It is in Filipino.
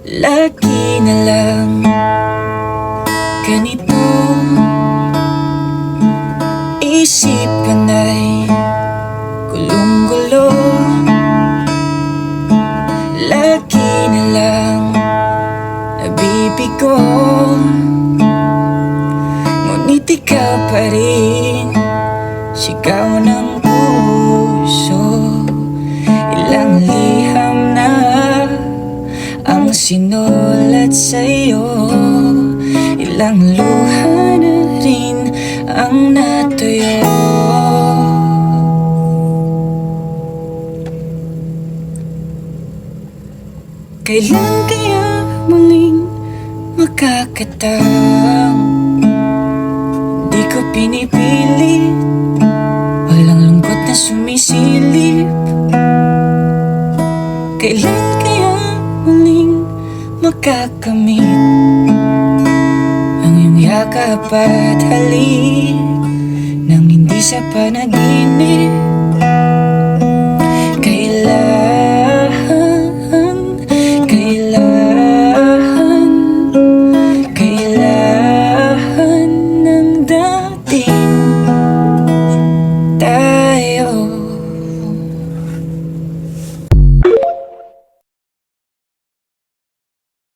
Lagi na lang ganito, isipan ay gulong-gulo. Lagi na lang nabibigo, ngunit ikaw pa rin sigaw ng puso. Ilang liham na ang sinulat sa'yo, ilang luha na rin ang natuyo. Kailan kaya muling makakatang? Di ko pinipilit, walang lungkot na sumisilip. Kailan kaya muling makakamit ang iyong yakap at halik nang hindi sa panaginip? Kailan